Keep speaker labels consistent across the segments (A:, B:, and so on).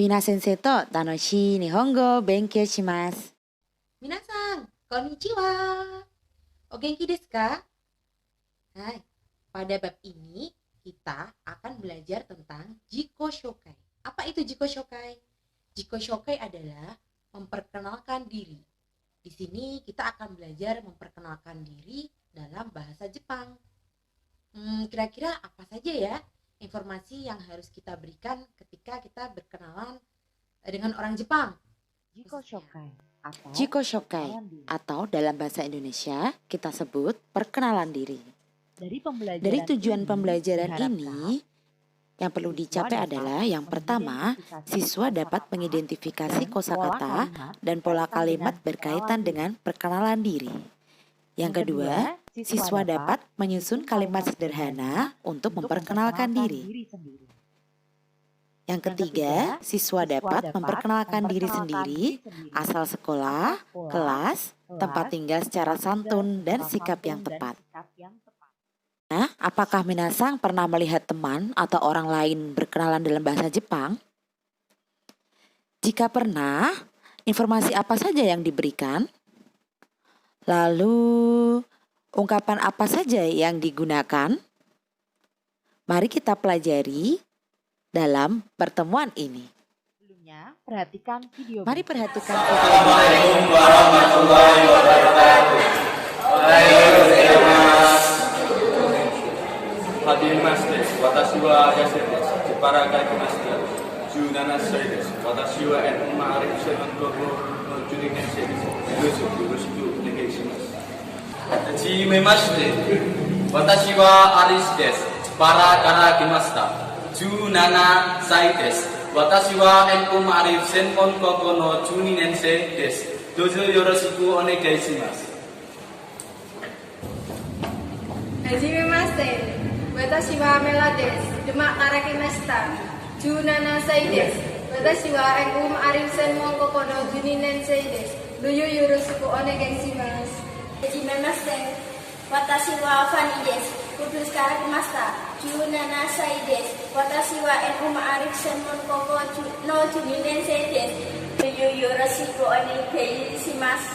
A: Mina sensei to tanoshii nihongo benkyou shimasu. Minasan, konnichiwa. O genki desu ka? Hai, pada bab ini kita akan belajar tentang Jiko Shokai. Apa itu Jiko Shokai? Jiko Shokai adalah memperkenalkan diri. Di sini kita akan belajar memperkenalkan diri dalam bahasa Jepang. Kira-kira apa saja ya informasi yang harus kita berikan ketika kita berkenalan dengan orang Jepang? Jiko Shokai atau dalam bahasa Indonesia kita sebut perkenalan diri. Dari tujuan pembelajaran ini yang perlu dicapai adalah yang pertama, siswa dapat mengidentifikasi kosakata dan pola kalimat berkaitan dengan perkenalan diri. Yang kedua, siswa dapat menyusun kalimat sederhana untuk memperkenalkan diri. Yang ketiga, siswa dapat memperkenalkan diri sendiri, asal sekolah, kelas, tempat tinggal secara santun, dan sikap yang tepat. Nah, apakah Minasang pernah melihat teman atau orang lain berkenalan dalam bahasa Jepang? Jika pernah, informasi apa saja yang diberikan? Lalu, ungkapan apa saja yang digunakan? Mari kita pelajari dalam pertemuan ini.
B: Sebelumnya, perhatikan video.
A: Mari perhatikan video.
C: Assalamualaikum warahmatullahi wabarakatuh. Hajimemashite, watashi wa Yasir desu. Jepara kakimashita. 17 歳です。私はMa'arif Seven Gogoの12年生です。どうぞよろしくお願いします。はじめまして。私はアリスです。ジパラから来ました。17歳です。私はMa'arif Seven Gogoの12年生です。どうぞよろしくお願いします。
D: はじめまして。私はメラです。Demakから来ました。17歳です。私はMa'arif Senmon Kokoの12年生です。どうぞよろしくお願いします。
E: はじめまして。私はファニーです。今年から来ました。17歳です。私はMa'arif Senmon Kokoの12年生です。どうぞよろしくお願いします。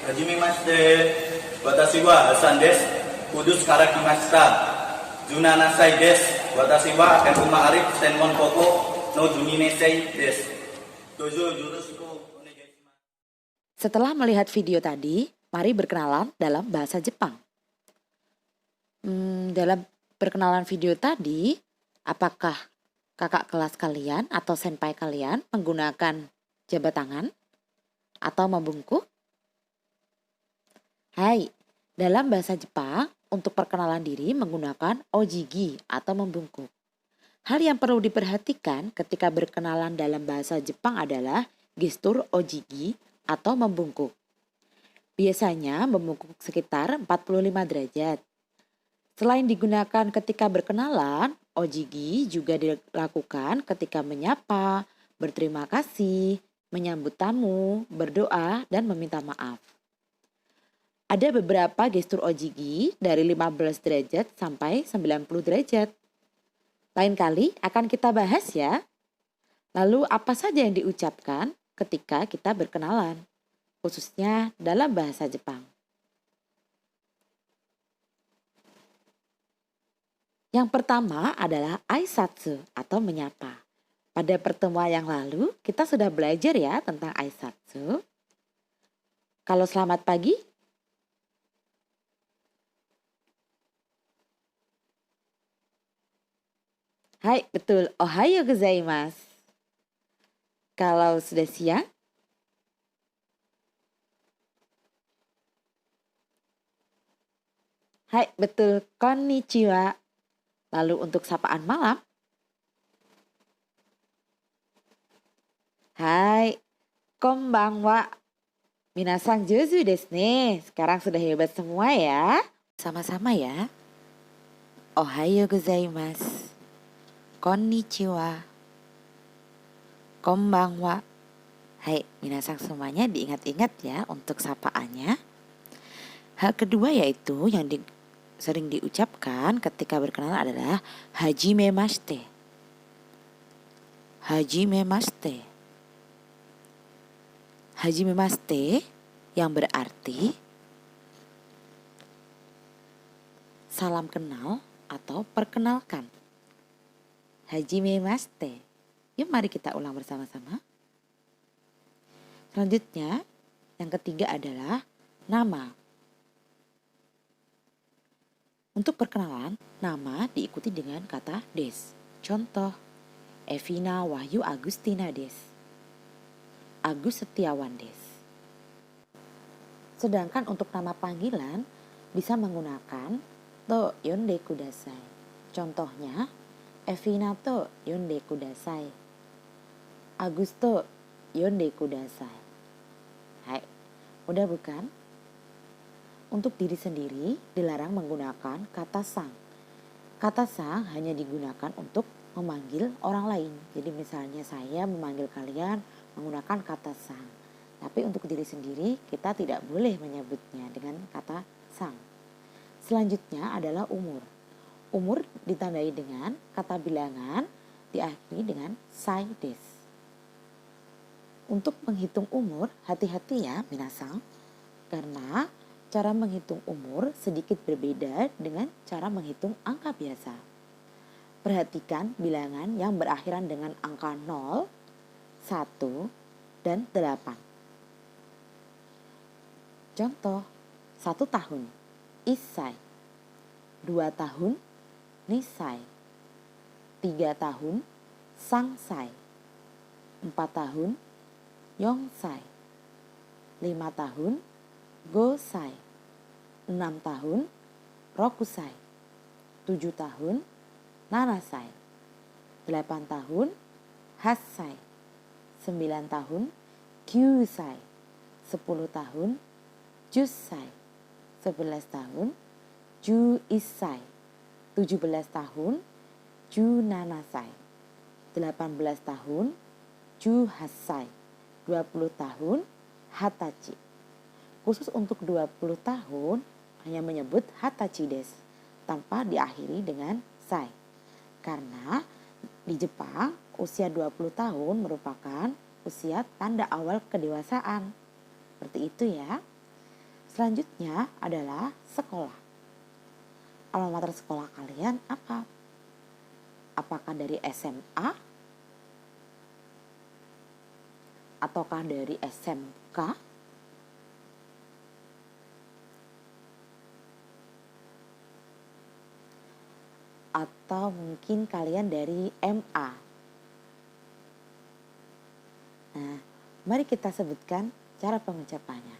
C: はじめまして。私はハサンです。Kudusから来ました。17歳です。私はMa'arif Senmon Koko no 12年生です。どうぞよろしくお願いします。
A: Setelah melihat video tadi, mari berkenalan dalam bahasa Jepang. Dalam perkenalan video tadi, apakah kakak kelas kalian atau senpai kalian menggunakan jabat tangan atau membungkuk? Hai, dalam bahasa Jepang, untuk perkenalan diri menggunakan ojigi atau membungkuk. Hal yang perlu diperhatikan ketika berkenalan dalam bahasa Jepang adalah gestur ojigi atau membungkuk. Biasanya membungkuk sekitar 45 derajat. Selain digunakan ketika berkenalan, ojigi juga dilakukan ketika menyapa, berterima kasih, menyambut tamu, berdoa, dan meminta maaf. Ada beberapa gestur ojigi dari 15 derajat sampai 90 derajat. Lain kali akan kita bahas ya. Lalu apa saja yang diucapkan ketika kita berkenalan, khususnya dalam bahasa Jepang. Yang pertama adalah aisatsu atau menyapa. Pada pertemuan yang lalu kita sudah belajar ya tentang aisatsu. Kalau selamat pagi, hai, betul. Ohayo gozaimasu. Kalau sudah siang, hai, betul. Konnichiwa. Lalu untuk sapaan malam, hai, konbanwa. Minasang jozu desu ne. Sekarang sudah hebat semua ya. Sama-sama ya. Ohayo gozaimasu. Konnichiwa. Konbanwa. Hai, minasang semuanya diingat-ingat ya untuk sapaannya. Hal kedua yaitu yang sering diucapkan ketika berkenalan adalah hajimemashite. Hajimemashite. Hajimemashite yang berarti salam kenal atau perkenalkan. Hajimemashite. Yuk mari kita ulang bersama-sama. Selanjutnya, yang ketiga adalah nama. Untuk perkenalan, nama diikuti dengan kata des. Contoh, Evina Wahyu Agustina des. Agus Setiawan des. Sedangkan untuk nama panggilan bisa menggunakan to yonde kudasai. Contohnya, Evina to yonde kudasai. Agus to yonde kudasai. Hai, udah bukan? Untuk diri sendiri dilarang menggunakan kata sang. Kata sang hanya digunakan untuk memanggil orang lain. Jadi misalnya saya memanggil kalian menggunakan kata sang. Tapi untuk diri sendiri kita tidak boleh menyebutnya dengan kata sang. Selanjutnya adalah umur. Umur ditandai dengan kata bilangan diakhiri dengan sai des. Untuk menghitung umur, hati-hati ya minasang. Karena cara menghitung umur sedikit berbeda dengan cara menghitung angka biasa. Perhatikan bilangan yang berakhiran dengan angka 0, 1, dan 8. Contoh, 1 tahun, isai. 2 tahun, nisai. 3 tahun, sangsai. 4 tahun, yongsai. 5 tahun, gosai. 6 tahun, rokusai. 7 tahun, nanasai. 8 tahun, hassai. 9 tahun, kyusai. 10 tahun, jussai. 11 tahun, juissai. 17 tahun, junanasai. 18 tahun, juhassai. 20 tahun, hatachi. Khusus untuk 20 tahun hanya menyebut hatachi des tanpa diakhiri dengan sai. Karena di Jepang usia 20 tahun merupakan usia tanda awal kedewasaan. Seperti itu ya. Selanjutnya adalah sekolah. Alma mater sekolah kalian apa? Apakah dari SMA? Ataukah dari SMK? Atau mungkin kalian dari MA. Nah, mari kita sebutkan cara pengucapannya.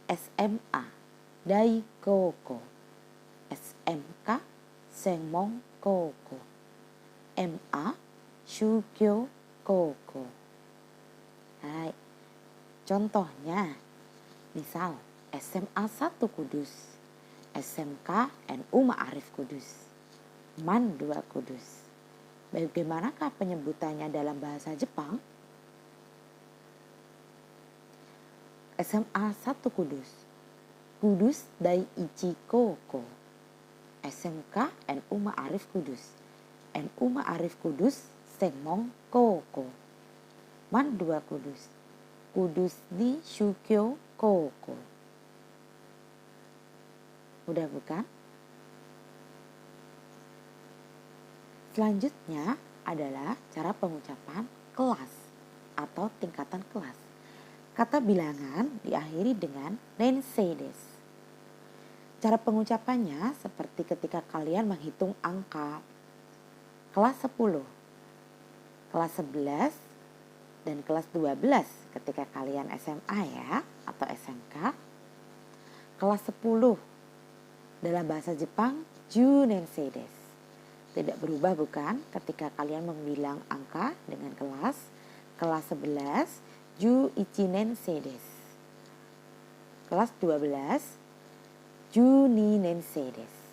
A: SMA, Daikoko. SMK, Senmon Koko. MA, Shukyo Koko. Hai, contohnya, misal SMA 1 Kudus, SMK NU Ma'arif Kudus, MAN 2 Kudus. Bagaimanakah penyebutannya dalam bahasa Jepang? SMA 1 Kudus, Kudus Daiichi Koko. SMK NU Ma'arif Kudus, NU Ma'arif Kudus Senmon Koko. MAN 2 Kudus, Kudus di Shukyo Koko. Udah bukan? Selanjutnya adalah cara pengucapan kelas atau tingkatan kelas. Kata bilangan diakhiri dengan nensei desu. Cara pengucapannya seperti ketika kalian menghitung angka. Kelas 10, kelas 11, dan kelas 12 ketika kalian SMA ya atau SMK. Kelas 10 dalam bahasa Jepang junensei desu. Tidak berubah bukan ketika kalian membilang angka dengan kelas. Kelas 11 ju ichinensei desu. Kelas 12 ju ninensei desu.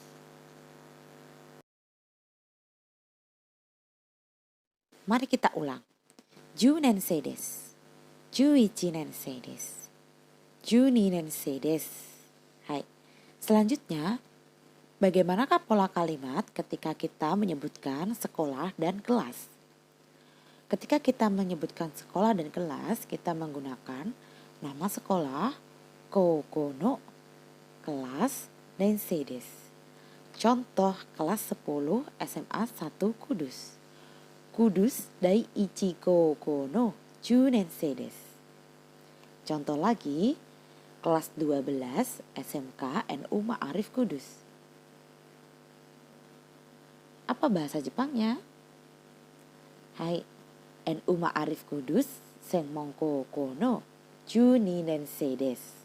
A: Mari kita ulang. Ju nensei desu. Ju ichinensei desu. Ju ninensei desu. Hai. Selanjutnya, bagaimanakah pola kalimat ketika kita menyebutkan sekolah dan kelas? Ketika kita menyebutkan sekolah dan kelas, kita menggunakan nama sekolah, kokono, kelas, dan sedes. Contoh kelas 10 SMA 1 Kudus. Kudus dai ichi kokono junen sedes. Contoh lagi, kelas 12 SMK NU Ma'arif Kudus. Apa bahasa Jepangnya? Hai, NU Ma'arif Kudus Senmon Kokono Juni Nensei desu.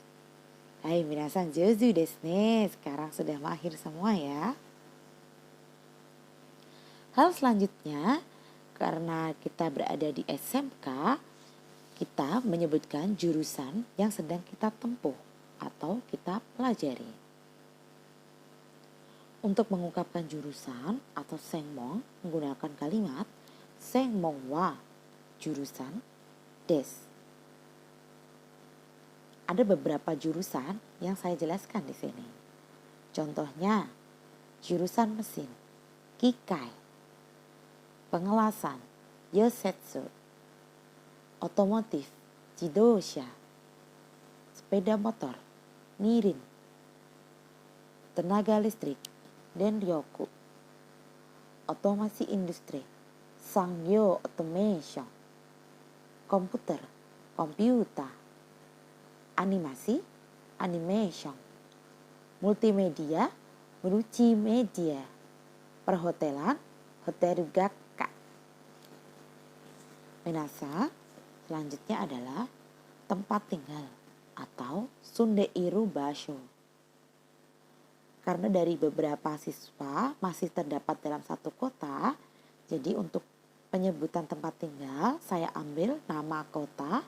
A: Hai, minasan jozu desu ne. Sekarang sudah mahir semua ya. Hal selanjutnya, karena kita berada di SMK, kita menyebutkan jurusan yang sedang kita tempuh atau kita pelajari. Untuk mengungkapkan jurusan atau sengmong menggunakan kalimat sengmong wa, jurusan, des. Ada beberapa jurusan yang saya jelaskan di sini. Contohnya, jurusan mesin, kikai, pengelasan, yosetsu, otomotif, jidosha, sepeda motor, nirin, tenaga listrik, denryoku, otomasi industri, sangyo automation, komputer, komputer, animasi, animation, multimedia, multimedia, perhotelan, hotel gakka. Minasa, selanjutnya adalah tempat tinggal atau sundeiru basho. Karena dari beberapa siswa masih terdapat dalam satu kota, jadi untuk penyebutan tempat tinggal saya ambil nama kota,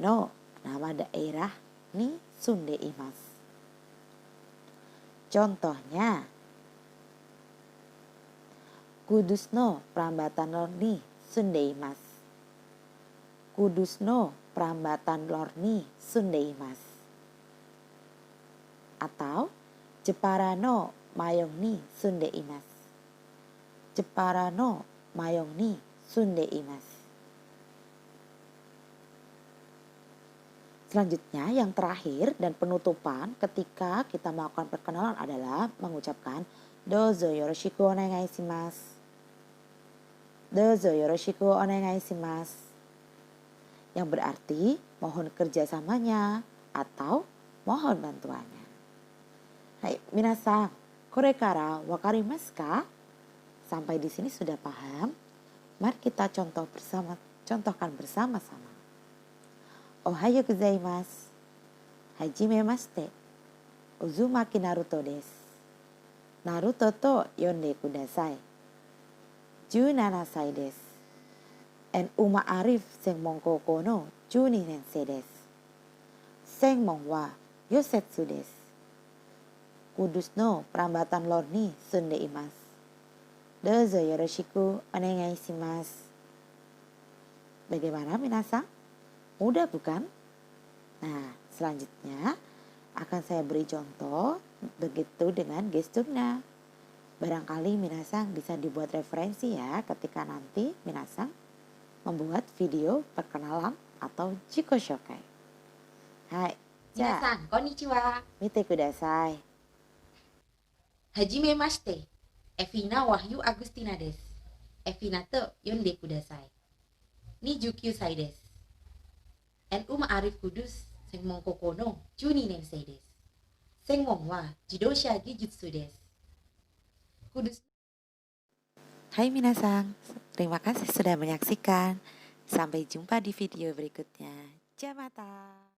A: no, nama daerah ni sundeimasu. Contohnya, Kudus no Prambatan Lor ni sundeimasu. Kudus no Prambatan Lor ni sundeimasu. Atau Jepara no Mayong ni sundeimasu. Jepara no Mayong ni sundeimasu. Selanjutnya yang terakhir dan penutupan ketika kita melakukan perkenalan adalah mengucapkan dozo yoroshiku onegai shimasu. Dozo yoroshiku onegai shimasu. Yang berarti mohon kerjasamanya atau mohon bantuannya. Hai, minasan, kore kara wakarimasu ka? Sampai di sini sudah paham? Mari kita contohkan bersama-sama. Ohayo gozaimasu. Hajimemashite. Uzumaki Naruto desu. Naruto to yonde kudasai. 17 歳です。NU Ma'arif Senmon Koukou no 12年生です。専門はyosetsu desu. Kudus no Prambatan Lor ni sundeimasu. Dozo yoroshiku onegai shimasu. Bagaimana minasan? Mudah bukan? Nah, selanjutnya akan saya beri contoh begitu dengan gesturnya. Barangkali minasan bisa dibuat referensi ya ketika nanti minasan membuat video perkenalan atau jiko shokai. Hai, ja,
B: 皆さん、こんにちは。
A: mite kudasai.
B: はじめまして。Evina Wahyu Agustina desu. Evina to yonde kudasai. Ni 19 歳です。NU Ma'arif Kudus Senmon Koukou no 12年生です。専門は自動車技術です。Kudus.
A: Hai minasan, terima kasih sudah menyaksikan. Sampai jumpa di video berikutnya. Jamata.